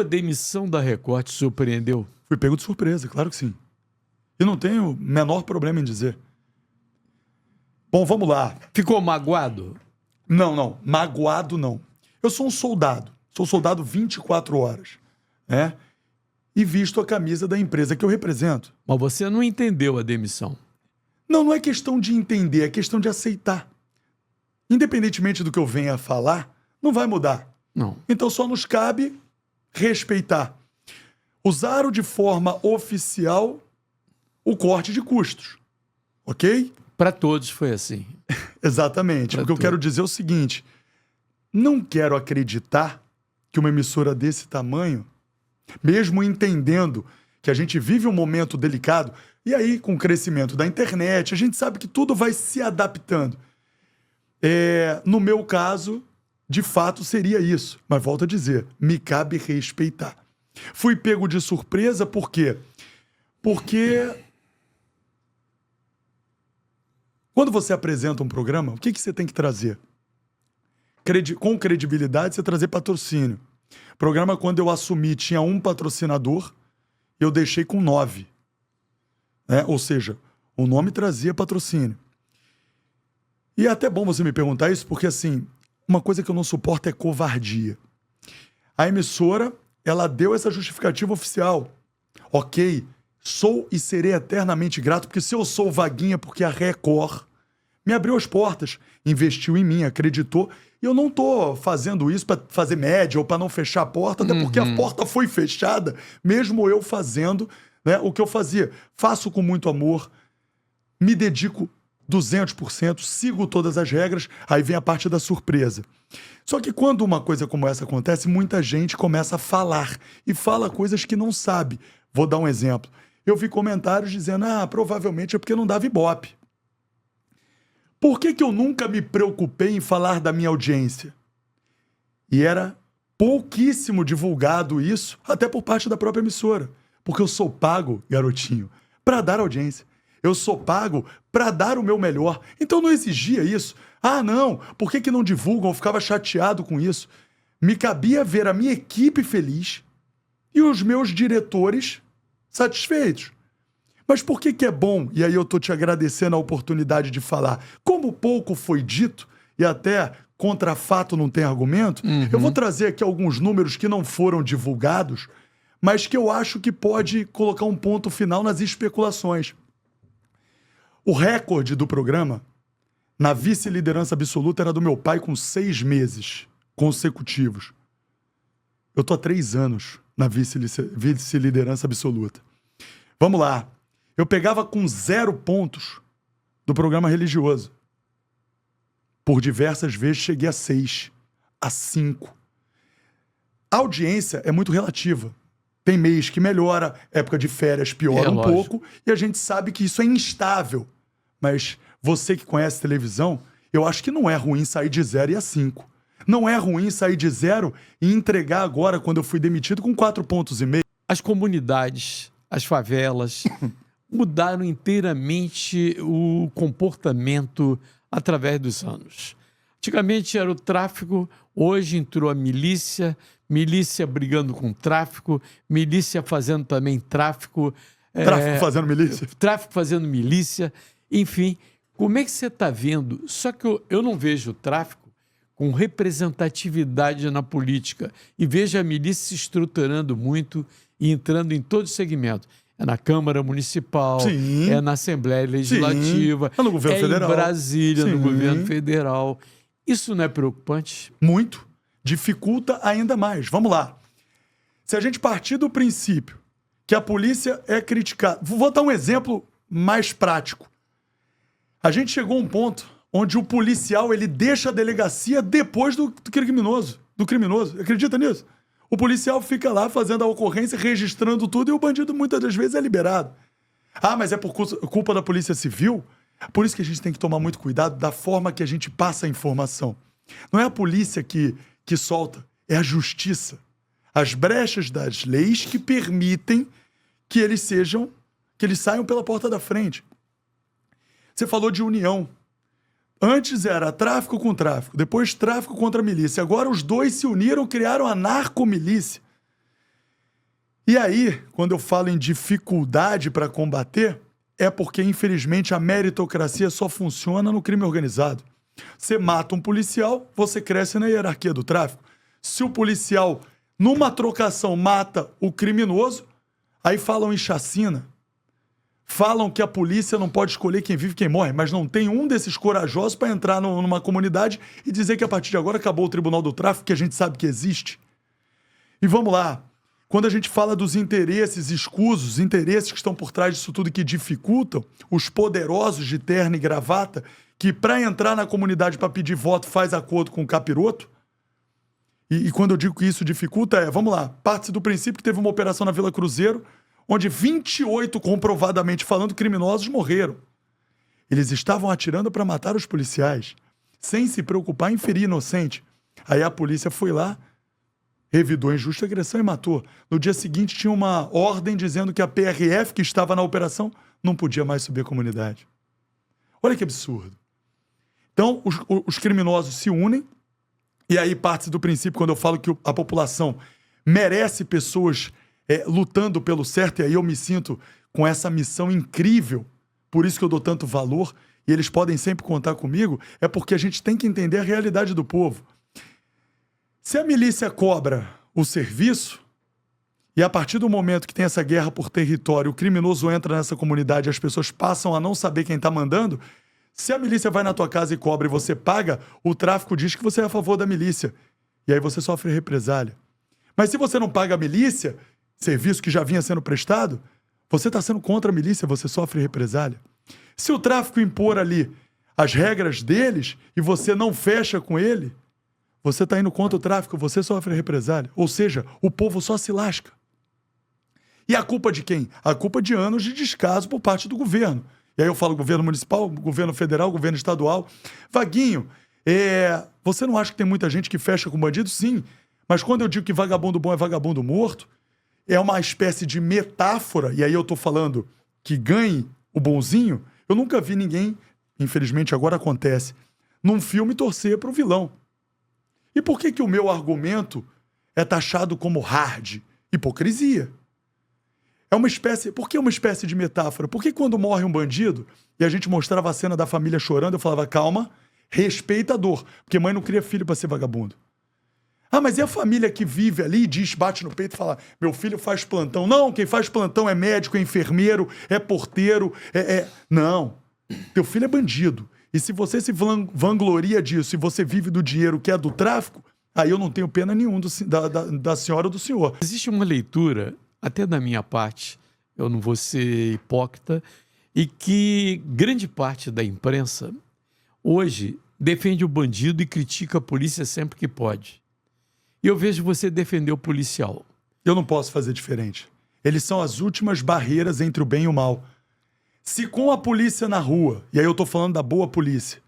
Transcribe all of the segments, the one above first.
sua demissão da Record te surpreendeu? Fui pego de surpresa, claro que sim. E não tenho o menor problema em dizer. Bom, vamos lá. Ficou magoado? Não. Magoado, não. Eu sou um soldado. Sou soldado 24 horas. Né? E visto a camisa da empresa que eu represento. Mas você não entendeu a demissão. Não é questão de entender, é questão de aceitar. Independentemente do que eu venha a falar, não vai mudar. Não. Então só nos cabe respeitar. Usaram de forma oficial o corte de custos. Ok? Para todos foi assim. Exatamente. O que eu quero dizer é o seguinte: não quero acreditar que uma emissora desse tamanho, mesmo entendendo que a gente vive um momento delicado, e aí com o crescimento da internet, a gente sabe que tudo vai se adaptando. No meu caso, de fato seria isso. Mas volto a dizer, me cabe respeitar. Fui pego de surpresa por quê? Porque quando você apresenta um programa, o que você tem que trazer? Com credibilidade, você trazer patrocínio. O programa, quando eu assumi, tinha um patrocinador, eu deixei com 9. Ou seja, o nome trazia patrocínio. E é até bom você me perguntar isso, porque assim, uma coisa que eu não suporto é covardia. A emissora, ela deu essa justificativa oficial. Ok, sou e serei eternamente grato, porque se eu sou vaguinha, porque a Record me abriu as portas, investiu em mim, acreditou. E eu não tô fazendo isso para fazer média ou para não fechar a porta, até porque a porta foi fechada, mesmo eu fazendo, né, o que eu fazia. Faço com muito amor, me dedico 200%, sigo todas as regras, aí vem a parte da surpresa. Só que quando uma coisa como essa acontece, muita gente começa a falar e fala coisas que não sabe. Vou dar um exemplo. Eu vi comentários dizendo, provavelmente é porque não dava Ibope. Por que eu nunca me preocupei em falar da minha audiência? E era pouquíssimo divulgado isso, até por parte da própria emissora. Porque eu sou pago, garotinho, para dar audiência. Eu sou pago para dar o meu melhor. Então não exigia isso. Não, por que não divulgam? Eu ficava chateado com isso. Me cabia ver a minha equipe feliz e os meus diretores satisfeitos. Mas por que é bom? E aí eu tô te agradecendo a oportunidade de falar. Como pouco foi dito, e até contra fato não tem argumento, eu vou trazer aqui alguns números que não foram divulgados, mas que eu acho que pode colocar um ponto final nas especulações. O recorde do programa, na vice-liderança absoluta, era do meu pai com 6 meses consecutivos. Eu tô há 3 anos na vice-liderança absoluta. Vamos lá. Eu pegava com 0 pontos do programa religioso. Por diversas vezes cheguei a 6, a 5. A audiência é muito relativa. Tem mês que melhora, época de férias piora um pouco, e a gente sabe que isso é instável. Mas você que conhece televisão, eu acho que não é ruim sair de 0 e a 5. Não é ruim sair de 0 e entregar agora, quando eu fui demitido, com 4,5 pontos. As comunidades, as favelas mudaram inteiramente o comportamento através dos anos. Antigamente era o tráfico, hoje entrou a milícia brigando com tráfico, milícia fazendo também tráfico. Tráfico fazendo milícia? Tráfico fazendo milícia. Enfim, como é que você está vendo? Só que eu não vejo o tráfico com representatividade na política e vejo a milícia se estruturando muito e entrando em todo segmento. É na Câmara Municipal, Sim. É na Assembleia Legislativa, É no governo federal. Em Brasília, Sim. No governo federal. Isso não é preocupante? Muito. Dificulta ainda mais. Vamos lá. Se a gente partir do princípio que a polícia é criticada... Vou dar um exemplo mais prático. A gente chegou a um ponto onde o policial ele deixa a delegacia depois do criminoso. Acredita nisso? O policial fica lá fazendo a ocorrência, registrando tudo, e o bandido muitas das vezes é liberado. Mas é por culpa da Polícia Civil? Por isso que a gente tem que tomar muito cuidado da forma que a gente passa a informação. Não é a polícia que solta, é a justiça. As brechas das leis que permitem que eles saiam pela porta da frente. Você falou de união. Antes era tráfico com tráfico, depois tráfico contra a milícia. Agora os dois se uniram, criaram a narcomilícia. E aí, quando eu falo em dificuldade para combater, é porque, infelizmente, a meritocracia só funciona no crime organizado. Você mata um policial, você cresce na hierarquia do tráfico. Se o policial, numa trocação, mata o criminoso, aí falam em chacina. Falam que a polícia não pode escolher quem vive e quem morre, mas não tem um desses corajosos para entrar numa comunidade e dizer que a partir de agora acabou o Tribunal do Tráfico, que a gente sabe que existe. E vamos lá. Quando a gente fala dos interesses escusos, os interesses que estão por trás disso tudo que dificultam, os poderosos de terno e gravata, que para entrar na comunidade para pedir voto faz acordo com o capiroto, e quando eu digo que isso dificulta vamos lá, parte do princípio que teve uma operação na Vila Cruzeiro, onde 28 comprovadamente falando criminosos morreram. Eles estavam atirando para matar os policiais, sem se preocupar em ferir inocente. Aí a polícia foi lá, revidou a injusta agressão e matou. No dia seguinte tinha uma ordem dizendo que a PRF, que estava na operação, não podia mais subir a comunidade. Olha que absurdo. Então, os criminosos se unem, e aí parte do princípio, quando eu falo que a população merece pessoas lutando pelo certo, e aí eu me sinto com essa missão incrível, por isso que eu dou tanto valor, e eles podem sempre contar comigo, é porque a gente tem que entender a realidade do povo. Se a milícia cobra o serviço, e a partir do momento que tem essa guerra por território, o criminoso entra nessa comunidade e as pessoas passam a não saber quem está mandando, se a milícia vai na tua casa e cobra e você paga, o tráfico diz que você é a favor da milícia. E aí você sofre represália. Mas se você não paga a milícia, serviço que já vinha sendo prestado, você está sendo contra a milícia, você sofre represália. Se o tráfico impor ali as regras deles e você não fecha com ele, você está indo contra o tráfico, você sofre represália. Ou seja, o povo só se lasca. E a culpa de quem? A culpa de anos de descaso por parte do governo. E aí eu falo governo municipal, governo federal, governo estadual. Vaguinho, você não acha que tem muita gente que fecha com bandido? Sim. Mas quando eu digo que vagabundo bom é vagabundo morto, é uma espécie de metáfora, e aí eu tô falando que ganhe o bonzinho, eu nunca vi ninguém, infelizmente agora acontece, num filme torcer pro vilão. E por que o meu argumento é taxado como hard? Hipocrisia. Por que uma espécie de metáfora? Porque quando morre um bandido, e a gente mostrava a cena da família chorando, eu falava, calma, respeita a dor, porque mãe não cria filho para ser vagabundo. Ah, mas e a família que vive ali e diz, bate no peito e fala, meu filho faz plantão. Não, quem faz plantão é médico, é enfermeiro, é porteiro, Não, teu filho é bandido. E se você se vangloria disso e você vive do dinheiro que é do tráfico, aí eu não tenho pena nenhuma da senhora ou do senhor. Existe uma leitura, até da minha parte, eu não vou ser hipócrita, e que grande parte da imprensa hoje defende o bandido e critica a polícia sempre que pode. E eu vejo você defender o policial. Eu não posso fazer diferente. Eles são as últimas barreiras entre o bem e o mal. Se com a polícia na rua, e aí eu tô falando da boa polícia,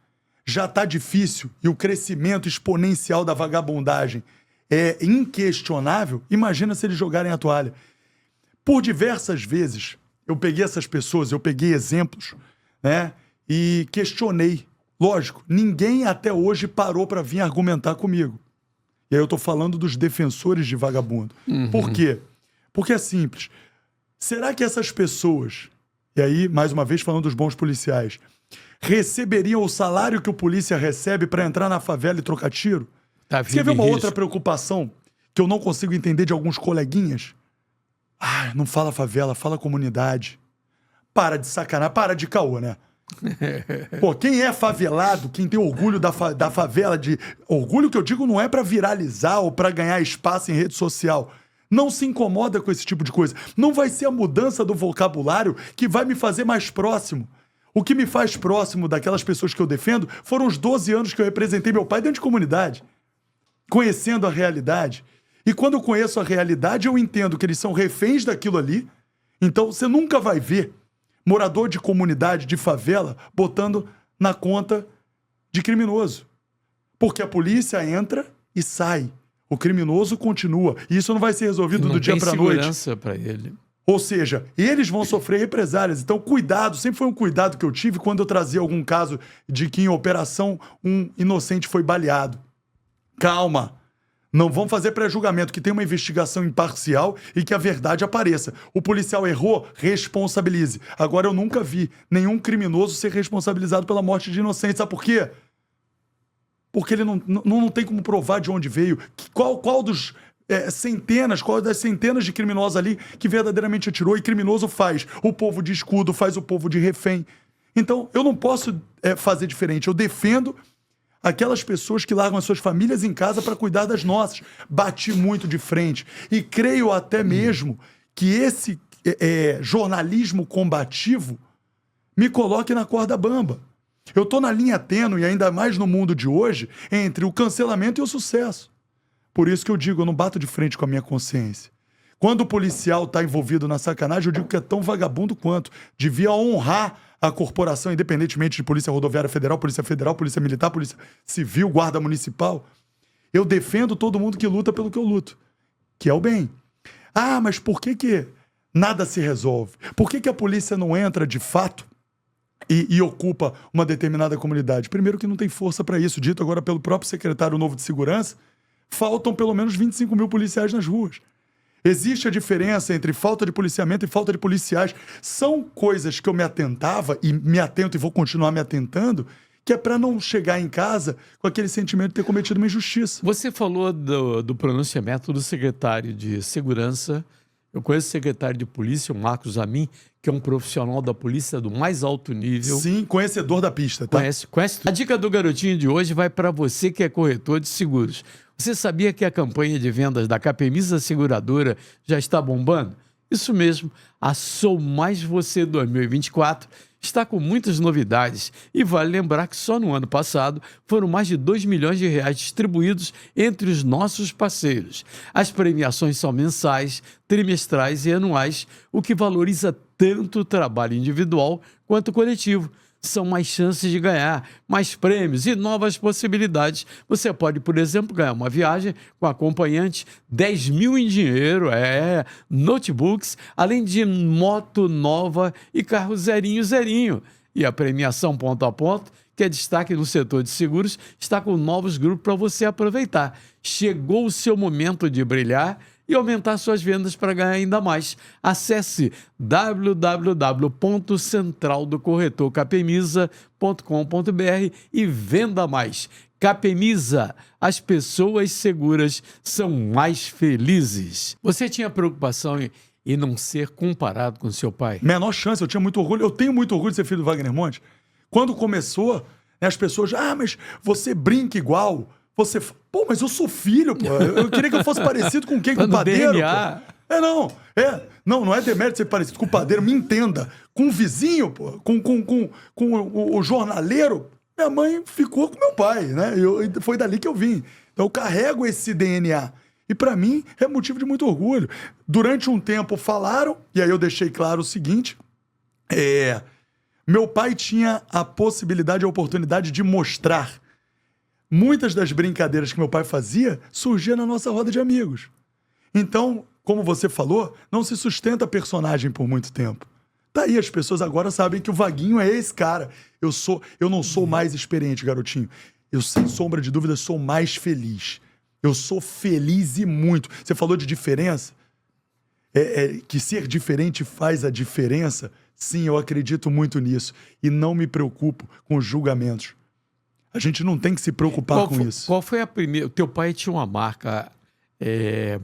já tá difícil e o crescimento exponencial da vagabundagem é inquestionável, imagina se eles jogarem a toalha. Por diversas vezes, eu peguei essas pessoas, eu peguei exemplos, né? E questionei. Lógico, ninguém até hoje parou para vir argumentar comigo. E aí eu tô falando dos defensores de vagabundo. Uhum. Por quê? Porque é simples. Será que essas pessoas, e aí, mais uma vez falando dos bons policiais, receberiam o salário que o polícia recebe para entrar na favela e trocar tiro? Você quer ver uma outra preocupação que eu não consigo entender de alguns coleguinhas? Ah, não fala favela, fala comunidade. Para de sacanar, para de caô, né? Pô, quem é favelado, quem tem orgulho da favela, orgulho que eu digo não é pra viralizar ou pra ganhar espaço em rede social. Não se incomoda com esse tipo de coisa. Não vai ser a mudança do vocabulário que vai me fazer mais próximo. O que me faz próximo daquelas pessoas que eu defendo foram os 12 anos que eu representei meu pai dentro de comunidade, conhecendo a realidade. E quando eu conheço a realidade, eu entendo que eles são reféns daquilo ali. Então você nunca vai ver morador de comunidade, de favela, botando na conta de criminoso. Porque a polícia entra e sai. O criminoso continua. E isso não vai ser resolvido do dia para a noite. Não tem segurança para ele. Ou seja, eles vão sofrer represálias. Então, cuidado. Sempre foi um cuidado que eu tive quando eu trazia algum caso de que em operação um inocente foi baleado. Calma. Não vamos fazer pré-julgamento, que tem uma investigação imparcial e que a verdade apareça. O policial errou, responsabilize. Agora, eu nunca vi nenhum criminoso ser responsabilizado pela morte de inocente. Sabe por quê? Porque ele não tem como provar de onde veio. Qual das centenas de criminosos ali que verdadeiramente atirou, e criminoso faz o povo de escudo, faz o povo de refém. Então, eu não posso fazer diferente. Eu defendo aquelas pessoas que largam as suas famílias em casa para cuidar das nossas. Bati muito de frente. E creio até mesmo que esse jornalismo combativo me coloque na corda bamba. Eu estou na linha tênue, ainda mais no mundo de hoje, entre o cancelamento e o sucesso. Por isso que eu digo, eu não bato de frente com a minha consciência. Quando o policial está envolvido na sacanagem, eu digo que é tão vagabundo quanto. Devia honrar a corporação, independentemente de Polícia Rodoviária Federal, Polícia Militar, Polícia Civil, Guarda Municipal. Eu defendo todo mundo que luta pelo que eu luto, que é o bem. Ah, mas por que nada se resolve? Por que a polícia não entra de fato e ocupa uma determinada comunidade? Primeiro que não tem força para isso, dito agora pelo próprio secretário novo de Segurança, faltam pelo menos 25 mil policiais nas ruas. Existe a diferença entre falta de policiamento e falta de policiais. São coisas que eu me atentava e me atento e vou continuar me atentando, que é para não chegar em casa com aquele sentimento de ter cometido uma injustiça. Você falou do pronunciamento do secretário de Segurança. Eu conheço o secretário de Polícia, o Marcos Amin, que é um profissional da polícia do mais alto nível. Sim, conhecedor da pista, tá? Conhece. A dica do garotinho de hoje vai para você que é corretor de seguros. Você sabia que a campanha de vendas da Capemisa Seguradora já está bombando? Isso mesmo, a Sou Mais Você 2024 está com muitas novidades e vale lembrar que só no ano passado foram mais de 2 milhões de reais distribuídos entre os nossos parceiros. As premiações são mensais, trimestrais e anuais, o que valoriza tanto o trabalho individual quanto coletivo. São mais chances de ganhar, mais prêmios e novas possibilidades. Você pode, por exemplo, ganhar uma viagem com acompanhante, 10 mil em dinheiro, notebooks, além de moto nova e carro zerinho. E a premiação ponto a ponto, que é destaque no setor de seguros, está com novos grupos para você aproveitar. Chegou o seu momento de brilhar e aumentar suas vendas para ganhar ainda mais. Acesse www.centraldocorretorcapemisa.com.br e venda mais. Capemisa, as pessoas seguras são mais felizes. Você tinha preocupação em não ser comparado com seu pai? Menor chance, eu tinha muito orgulho. Eu tenho muito orgulho de ser filho do Wagner Monte. Quando começou, as pessoas, mas você brinca igual. Você, mas eu sou filho, pô. Eu queria que eu fosse parecido com quem? Com o padeiro, DNA. pô. Não é demérito ser parecido com o padeiro, me entenda. Com o vizinho, pô, com o jornaleiro, minha mãe ficou com meu pai, né? Foi dali que eu vim. Então eu carrego esse DNA. E pra mim é motivo de muito orgulho. Durante um tempo falaram, e aí eu deixei claro o seguinte, meu pai tinha a possibilidade, a oportunidade de mostrar. Muitas das brincadeiras que meu pai fazia surgiam na nossa roda de amigos. Então, como você falou, não se sustenta personagem por muito tempo. Tá aí, as pessoas agora sabem que o Vaguinho é esse cara. Eu não sou mais experiente, garotinho. Eu, sem sombra de dúvida, sou mais feliz. Eu sou feliz e muito. Você falou de diferença? Que ser diferente faz a diferença? Sim, eu acredito muito nisso. E não me preocupo com os julgamentos. A gente não tem que se preocupar com isso. Qual foi a primeira? O teu pai tinha uma marca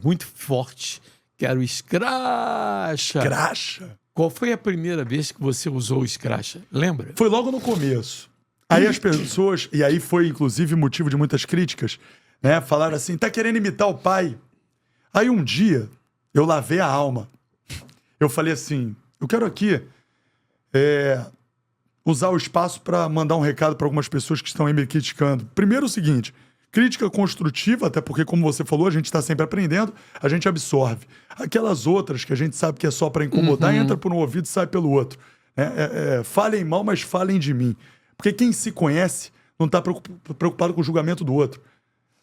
muito forte, que era o Scratcha. Scratcha? Qual foi a primeira vez que você usou o Scratcha? Lembra? Foi logo no começo. Aí as pessoas, e aí foi inclusive motivo de muitas críticas, né? Falaram assim, tá querendo imitar o pai. Aí um dia, eu lavei a alma. Eu falei assim, eu quero aqui usar o espaço para mandar um recado para algumas pessoas que estão aí me criticando. Primeiro o seguinte, crítica construtiva, até porque, como você falou, a gente está sempre aprendendo, a gente absorve. Aquelas outras que a gente sabe que é só para incomodar, entra por um ouvido e sai pelo outro. Falem mal, mas falem de mim. Porque quem se conhece não está preocupado com o julgamento do outro.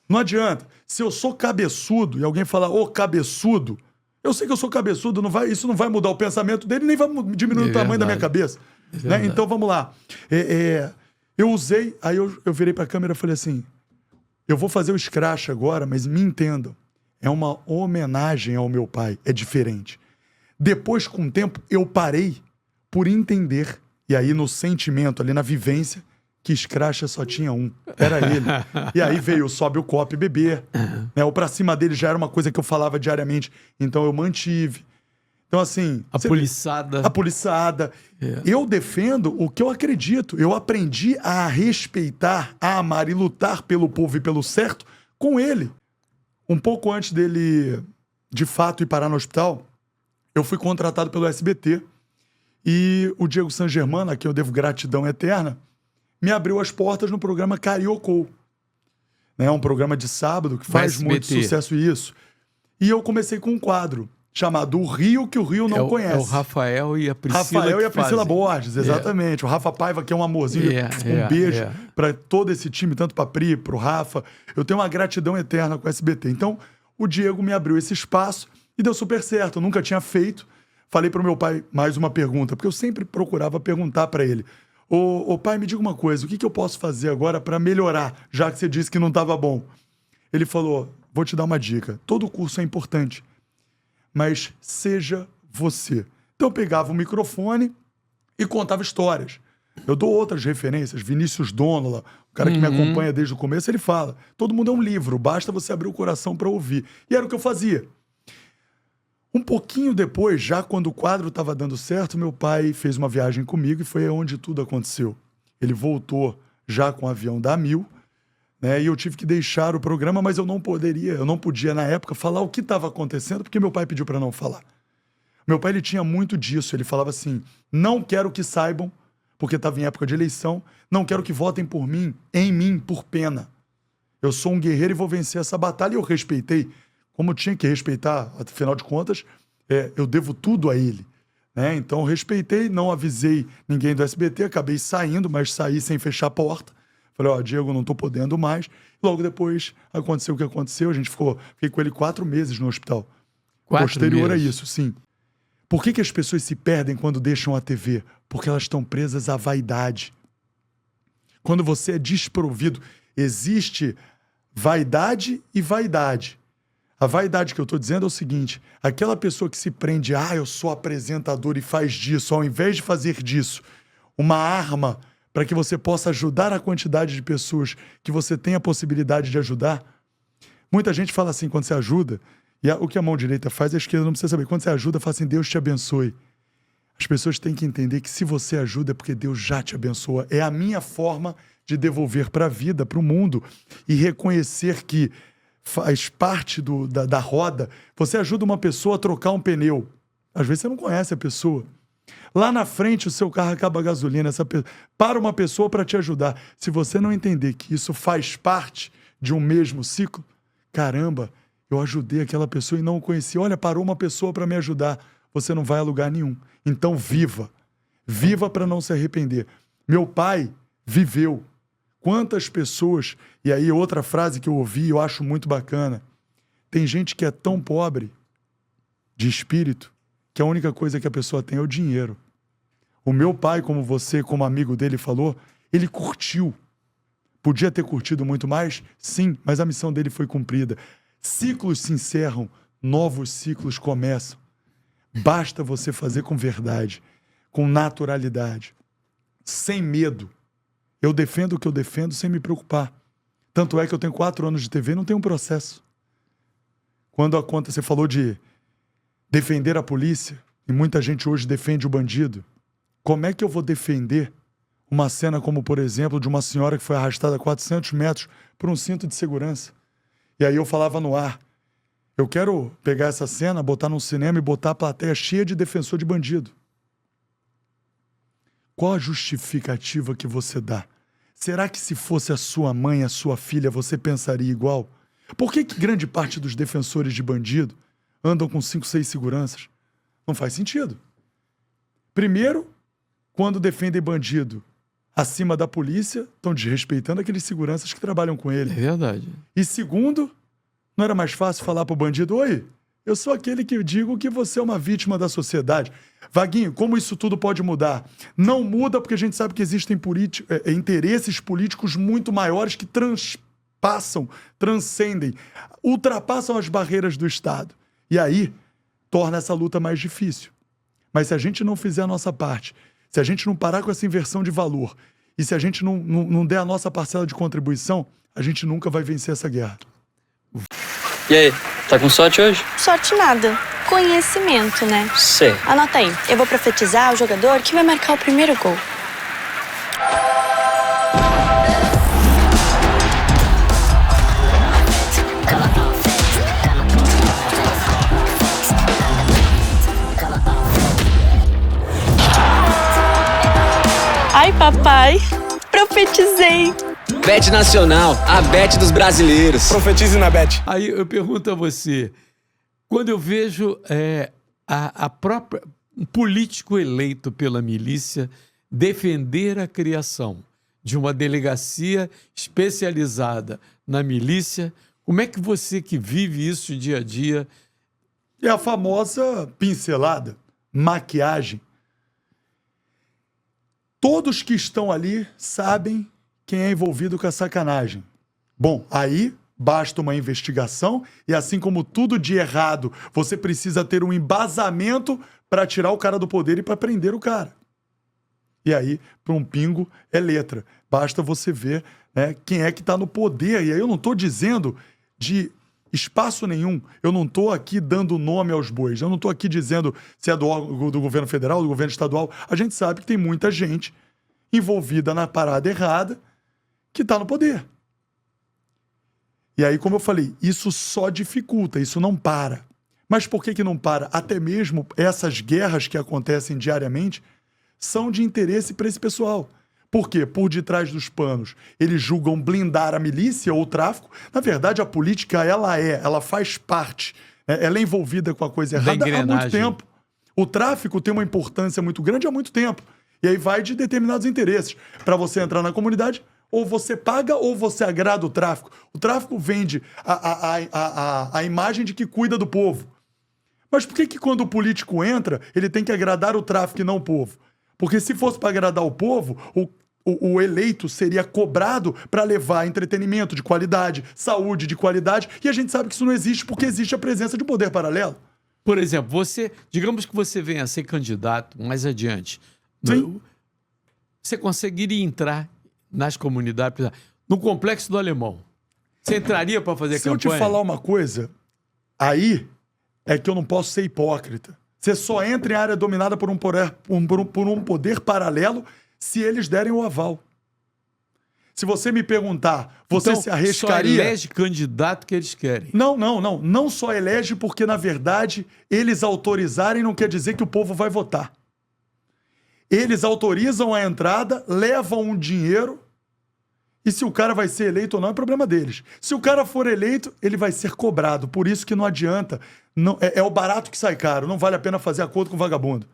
Não adianta. Se eu sou cabeçudo e alguém falar, ô cabeçudo, eu sei que eu sou cabeçudo, isso não vai mudar o pensamento dele, nem vai diminuir o tamanho da minha cabeça. Né? Então vamos lá. Eu usei, aí eu virei para a câmera e falei assim, eu vou fazer o scratch agora, mas me entendam. É uma homenagem ao meu pai. É diferente. Depois, com o tempo, eu parei por entender. E aí, no sentimento, ali na vivência, que scratch só tinha um. Era ele. E aí veio o sobe o copo e beber. Né? O pra cima dele já era uma coisa que eu falava diariamente. Então, eu mantive. Então, assim... A poliçada. A poliçada. Eu defendo o que eu acredito. Eu aprendi a respeitar, a amar e lutar pelo povo e pelo certo com ele. Um pouco antes dele, de fato, ir parar no hospital, eu fui contratado pelo SBT. E o Diego San Germano, a quem eu devo gratidão eterna, me abriu as portas no programa Cariocou. É um programa de sábado que faz muito sucesso isso. E eu comecei com um quadro chamado O Rio que o Rio não conhece. É o Rafael e a Priscila. Rafael e a Priscila Borges, exatamente. O Rafa Paiva, que é um amorzinho. Um beijo para todo esse time, tanto para a Pri, para o Rafa. Eu tenho uma gratidão eterna com o SBT. Então, o Diego me abriu esse espaço e deu super certo. Eu nunca tinha feito. Falei para o meu pai mais uma pergunta, porque eu sempre procurava perguntar para ele. Ô pai, me diga uma coisa, o que eu posso fazer agora para melhorar, já que você disse que não estava bom? Ele falou, vou te dar uma dica. Todo curso é importante, mas seja você. Então eu pegava o microfone e contava histórias. Eu dou outras referências. Vinícius Donola, o cara que me acompanha desde o começo, ele fala, todo mundo é um livro, basta você abrir o coração para ouvir. E era o que eu fazia. Um pouquinho depois, já quando o quadro estava dando certo, meu pai fez uma viagem comigo e foi onde tudo aconteceu. Ele voltou já com o avião da Mil, né? E eu tive que deixar o programa, mas eu não podia na época falar o que estava acontecendo, porque meu pai pediu para não falar. Meu pai, ele tinha muito disso, ele falava assim, não quero que saibam, porque estava em época de eleição, não quero que votem por mim, em mim, por pena. Eu sou um guerreiro e vou vencer essa batalha, e eu respeitei, como eu tinha que respeitar, afinal de contas, eu devo tudo a ele. Né? Então eu respeitei, não avisei ninguém do SBT, acabei saindo, mas saí sem fechar a porta. Falei, Diego, não tô podendo mais. Logo depois aconteceu o que aconteceu, fiquei com ele 4 meses no hospital. 4 Posterior meses. a isso, sim. Por que as pessoas se perdem quando deixam a TV? Porque elas estão presas à vaidade. Quando você é desprovido, existe vaidade e vaidade. A vaidade que eu estou dizendo é o seguinte, aquela pessoa que se prende, eu sou apresentador e faz disso, ao invés de fazer disso uma arma para que você possa ajudar a quantidade de pessoas que você tem a possibilidade de ajudar. Muita gente fala assim, quando você ajuda, e o que a mão direita faz, a esquerda não precisa saber. Quando você ajuda, fala assim, Deus te abençoe. As pessoas têm que entender que se você ajuda é porque Deus já te abençoa. É a minha forma de devolver para a vida, para o mundo, e reconhecer que faz parte da roda. Você ajuda uma pessoa a trocar um pneu. Às vezes você não conhece a pessoa. Lá na frente o seu carro acaba a gasolina. Para uma pessoa para te ajudar. Se você não entender que isso faz parte de um mesmo ciclo, caramba, eu ajudei aquela pessoa e não o conheci. Olha, parou uma pessoa para me ajudar. Você não vai a lugar nenhum. Então viva. Viva para não se arrepender. Meu pai viveu. Quantas pessoas... E aí outra frase que eu ouvi, eu acho muito bacana. Tem gente que é tão pobre de espírito que a única coisa que a pessoa tem é o dinheiro. O meu pai, como você, como amigo dele falou, ele curtiu. Podia ter curtido muito mais? Sim, mas a missão dele foi cumprida. Ciclos se encerram, novos ciclos começam. Basta você fazer com verdade, com naturalidade, sem medo. Eu defendo o que eu defendo sem me preocupar. Tanto é que eu tenho 4 anos de TV e não tenho um processo. Quando a conta, você falou de defender a polícia, e muita gente hoje defende o bandido. Como é que eu vou defender uma cena como, por exemplo, de uma senhora que foi arrastada 400 metros por um cinto de segurança? E aí eu falava no ar, eu quero pegar essa cena, botar num cinema e botar a plateia cheia de defensor de bandido. Qual a justificativa que você dá? Será que se fosse a sua mãe, a sua filha, você pensaria igual? Por que grande parte dos defensores de bandido andam com 5, 6 seguranças? Não faz sentido. Primeiro, quando defendem bandido acima da polícia, estão desrespeitando aqueles seguranças que trabalham com ele. É verdade. E segundo, não era mais fácil falar pro bandido, oi, eu sou aquele que digo que você é uma vítima da sociedade. Vaguinho, como isso tudo pode mudar? Não muda porque a gente sabe que existem interesses políticos muito maiores que passam, transcendem, ultrapassam as barreiras do Estado. E aí, torna essa luta mais difícil. Mas se a gente não fizer a nossa parte, se a gente não parar com essa inversão de valor, e se a gente não der a nossa parcela de contribuição, a gente nunca vai vencer essa guerra. E aí, tá com sorte hoje? Sorte nada. Conhecimento, né? Sei. Anota aí. Eu vou profetizar o jogador que vai marcar o primeiro gol. Ai, papai. Profetizei. Bet Nacional, a bet dos brasileiros. Profetize na bet. Aí eu pergunto a você, quando eu vejo a própria um político eleito pela milícia defender a criação de uma delegacia especializada na milícia, como é que você que vive isso dia a dia... É a famosa pincelada, maquiagem. Todos que estão ali sabem quem é envolvido com a sacanagem. Bom, aí basta uma investigação e assim como tudo de errado, você precisa ter um embasamento para tirar o cara do poder e para prender o cara. E aí, para um pingo, é letra. Basta você ver, né, quem é que está no poder. E aí eu não estou dizendo de espaço nenhum. Eu não estou aqui dando nome aos bois. Eu não estou aqui dizendo se é do governo federal, do governo estadual. A gente sabe que tem muita gente envolvida na parada errada que está no poder. E aí, como eu falei, isso só dificulta, isso não para. Mas por que não para? Até mesmo essas guerras que acontecem diariamente são de interesse para esse pessoal. Por quê? Por detrás dos panos, eles julgam blindar a milícia ou o tráfico. Na verdade, a política, ela faz parte, né? Ela é envolvida com a coisa errada há muito tempo. O tráfico tem uma importância muito grande há muito tempo. E aí vai de determinados interesses. Para você entrar na comunidade, ou você paga ou você agrada o tráfico. O tráfico vende a imagem de que cuida do povo. Mas por que quando o político entra, ele tem que agradar o tráfico e não o povo? Porque se fosse para agradar o povo, o eleito seria cobrado para levar entretenimento de qualidade, saúde de qualidade, e a gente sabe que isso não existe porque existe a presença de um poder paralelo. Por exemplo, digamos que você venha a ser candidato mais adiante. Sim. Você conseguiria entrar nas comunidades, no Complexo do Alemão. Você entraria para fazer campanha? Se eu te falar uma coisa, aí é que eu não posso ser hipócrita. Você só entra em área dominada por um poder paralelo se eles derem o aval. Se você me perguntar, você então, se arriscaria... só elege candidato que eles querem. Não. Não só elege porque, na verdade, eles autorizarem não quer dizer que o povo vai votar. Eles autorizam a entrada, levam um dinheiro e se o cara vai ser eleito ou não é problema deles. Se o cara for eleito, ele vai ser cobrado. Por isso que não adianta. É o barato que sai caro. Não vale a pena fazer acordo com vagabundo.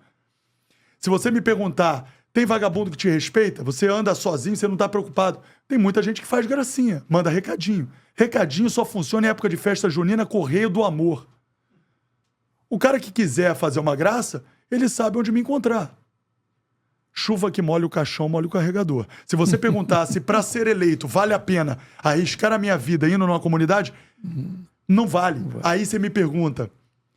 Se você me perguntar, tem vagabundo que te respeita? Você anda sozinho, você não está preocupado. Tem muita gente que faz gracinha, manda recadinho. Recadinho só funciona em época de festa junina, correio do amor. O cara que quiser fazer uma graça, ele sabe onde me encontrar. Chuva que molha o caixão, molha o carregador. Se você perguntasse para ser eleito, vale a pena arriscar a minha vida indo numa comunidade? Não vale. Aí você me pergunta,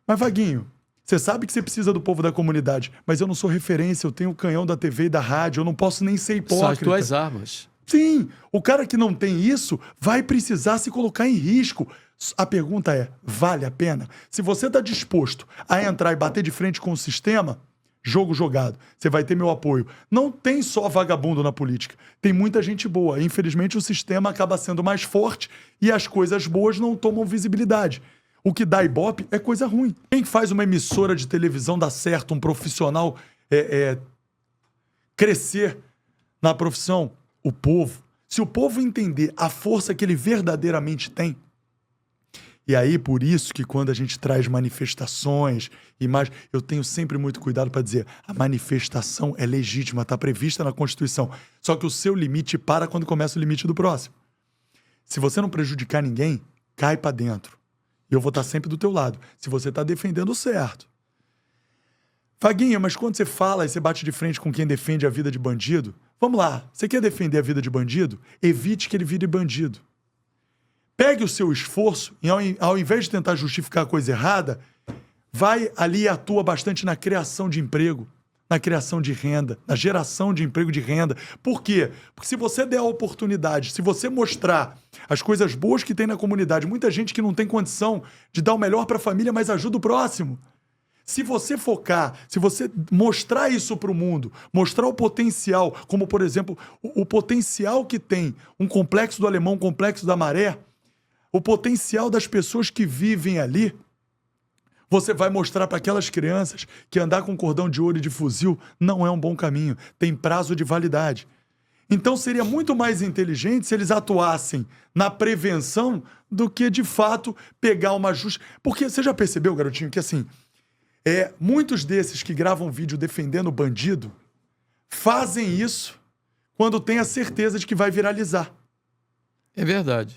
mas Vaguinho, você sabe que você precisa do povo da comunidade, mas eu não sou referência, eu tenho o canhão da TV e da rádio, eu não posso nem ser hipócrita. São as tuas armas. Sim, o cara que não tem isso vai precisar se colocar em risco. A pergunta é, vale a pena? Se você está disposto a entrar e bater de frente com o sistema... Jogo jogado. Você vai ter meu apoio. Não tem só vagabundo na política. Tem muita gente boa. Infelizmente, o sistema acaba sendo mais forte e as coisas boas não tomam visibilidade. O que dá ibope é coisa ruim. Quem faz uma emissora de televisão dar certo, um profissional crescer na profissão? O povo. Se o povo entender a força que ele verdadeiramente tem, e aí, por isso que quando a gente traz manifestações, eu tenho sempre muito cuidado para dizer, a manifestação é legítima, está prevista na Constituição. Só que o seu limite para quando começa o limite do próximo. Se você não prejudicar ninguém, cai para dentro. E eu vou estar sempre do teu lado. Se você está defendendo o certo. Vaguinha, mas quando você fala e você bate de frente com quem defende a vida de bandido, vamos lá, você quer defender a vida de bandido? Evite que ele vire bandido. Pegue o seu esforço e ao invés de tentar justificar a coisa errada, vai ali e atua bastante na criação de emprego, na criação de renda, na geração de emprego de renda. Por quê? Porque se você der a oportunidade, se você mostrar as coisas boas que tem na comunidade, muita gente que não tem condição de dar o melhor para a família, mas ajuda o próximo. Se você focar, se você mostrar isso para o mundo, mostrar o potencial, como, por exemplo, o potencial que tem um complexo do Alemão, um complexo da Maré, o potencial das pessoas que vivem ali, você vai mostrar para aquelas crianças que andar com cordão de ouro e de fuzil não é um bom caminho, tem prazo de validade. Então seria muito mais inteligente se eles atuassem na prevenção do que, de fato, pegar uma justa... Porque você já percebeu, garotinho, que assim... muitos desses que gravam vídeo defendendo o bandido fazem isso quando tem a certeza de que vai viralizar. É verdade.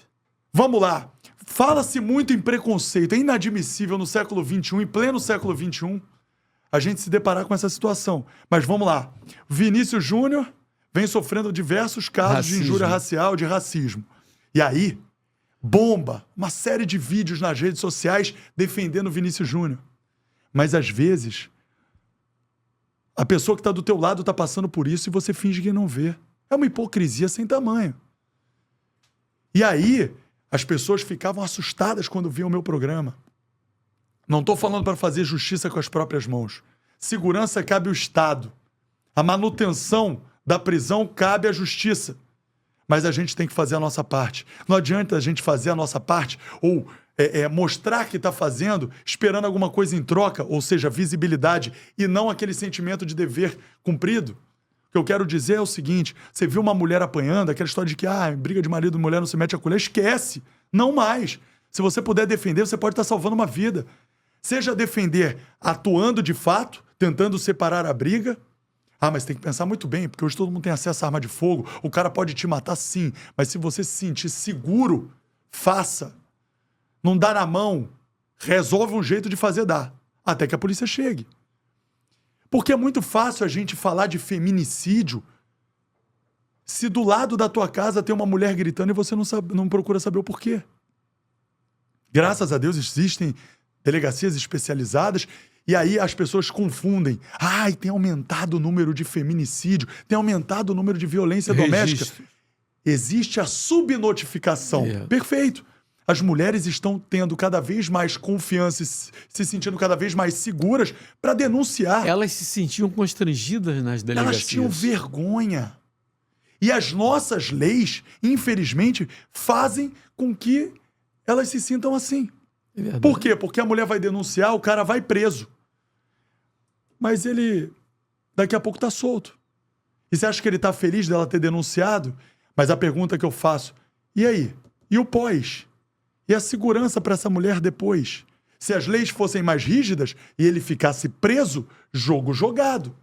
Vamos lá. Fala-se muito em preconceito. É inadmissível no século XXI, em pleno século XXI, a gente se deparar com essa situação. Mas vamos lá. Vinícius Júnior vem sofrendo diversos casos de injúria racial, de racismo. E aí, bomba uma série de vídeos nas redes sociais defendendo o Vinícius Júnior. Mas, às vezes, a pessoa que está do teu lado está passando por isso e você finge que não vê. É uma hipocrisia sem tamanho. E aí, as pessoas ficavam assustadas quando viam o meu programa. Não estou falando para fazer justiça com as próprias mãos. Segurança cabe ao Estado. A manutenção da prisão cabe à justiça. Mas a gente tem que fazer a nossa parte. Não adianta a gente fazer a nossa parte ou... mostrar que está fazendo, esperando alguma coisa em troca, ou seja, visibilidade, e não aquele sentimento de dever cumprido. O que eu quero dizer é o seguinte, você viu uma mulher apanhando, aquela história de que briga de marido e mulher não se mete a colher, esquece, não mais. Se você puder defender, você pode estar salvando uma vida. Seja defender atuando de fato, tentando separar a briga. Mas tem que pensar muito bem, porque hoje todo mundo tem acesso à arma de fogo, o cara pode te matar sim, mas se você se sentir seguro, faça. Não dá na mão, resolve um jeito de fazer dar, até que a polícia chegue. Porque é muito fácil a gente falar de feminicídio se do lado da tua casa tem uma mulher gritando e você não procura saber o porquê. Graças a Deus existem delegacias especializadas e aí as pessoas confundem. Tem aumentado o número de feminicídio, tem aumentado o número de violência doméstica. Existe a subnotificação. Perfeito. As mulheres estão tendo cada vez mais confiança, se sentindo cada vez mais seguras para denunciar. Elas se sentiam constrangidas nas delegacias. Elas tinham vergonha. E as nossas leis, infelizmente, fazem com que elas se sintam assim. Por quê? Porque a mulher vai denunciar, o cara vai preso. Mas ele, daqui a pouco, tá solto. E você acha que ele tá feliz dela ter denunciado? Mas a pergunta que eu faço, e aí? E o pós? E a segurança para essa mulher depois? Se as leis fossem mais rígidas e ele ficasse preso, jogo jogado.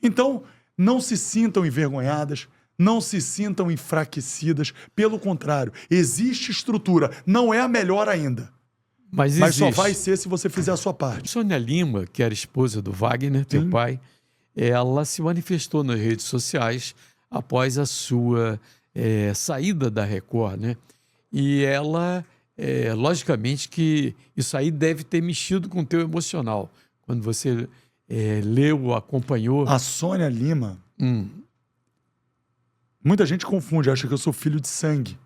Então, não se sintam envergonhadas, não se sintam enfraquecidas. Pelo contrário, existe estrutura. Não é a melhor ainda. Mas só vai ser se você fizer a sua parte. Sônia Lima, que era esposa do Wagner, teu pai, ela se manifestou nas redes sociais após a sua saída da Record, né? E ela... logicamente que isso aí deve ter mexido com o teu emocional. Quando você leu, acompanhou... A Sônia Lima... Muita gente confunde, acha que eu sou filho de sangue.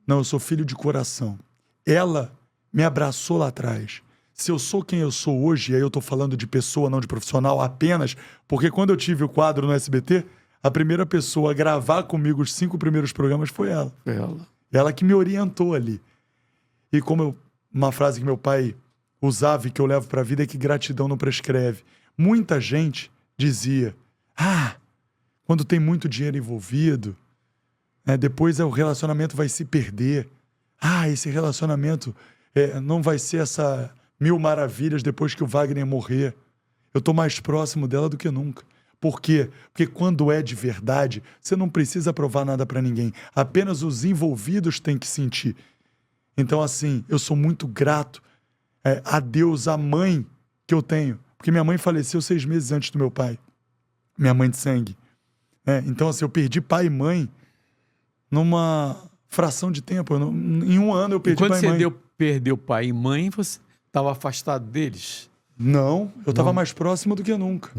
Não, eu sou filho de coração. Ela me abraçou lá atrás. Se eu sou quem eu sou hoje, e aí eu tô falando de pessoa, não de profissional apenas, porque quando eu tive o quadro no SBT, a primeira pessoa a gravar comigo os 5 primeiros programas foi ela. Ela que me orientou ali. E uma frase que meu pai usava e que eu levo para a vida é que gratidão não prescreve. Muita gente dizia, quando tem muito dinheiro envolvido, depois o relacionamento vai se perder. Esse relacionamento não vai ser essa 1000 maravilhas depois que o Wagner morrer. Eu tô mais próximo dela do que nunca. Por quê? Porque quando é de verdade, você não precisa provar nada para ninguém. Apenas os envolvidos têm que sentir. Então, assim, eu sou muito grato a Deus, a mãe que eu tenho. Porque minha mãe faleceu 6 meses antes do meu pai. Minha mãe de sangue. Então, assim, eu perdi pai e mãe numa fração de tempo. Em um ano eu E perdi quando pai e você mãe. perdeu pai e mãe, você estava afastado deles? Não, eu estava Não. mais próximo do que nunca.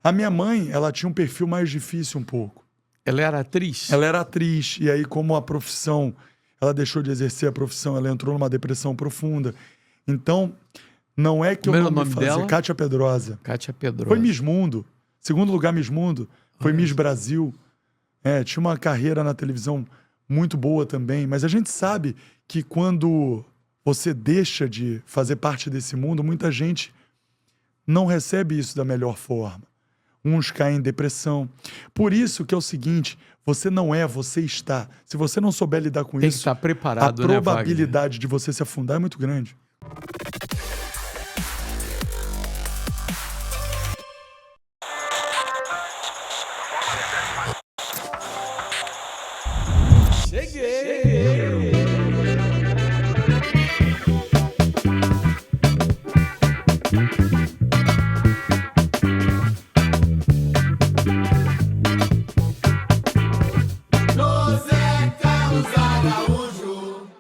A minha mãe, ela tinha um perfil mais difícil um pouco. Ela era atriz? Ela era atriz, e aí como a profissão, ela deixou de exercer a profissão, ela entrou numa depressão profunda. Então, não é que Como eu era não o me nome fazia... dela? Kátia Pedrosa. Kátia Pedrosa. Foi Miss Mundo. Segundo lugar, Miss Mundo. Foi Miss Brasil. Tinha uma carreira na televisão muito boa também. Mas a gente sabe que quando você deixa de fazer parte desse mundo, muita gente não recebe isso da melhor forma. Uns caem em depressão. Por isso que é o seguinte, você não é, você está. Se você não souber lidar com Tem que isso, estar a preparado, né, probabilidade de você se afundar é muito grande. Wagner? Cheguei!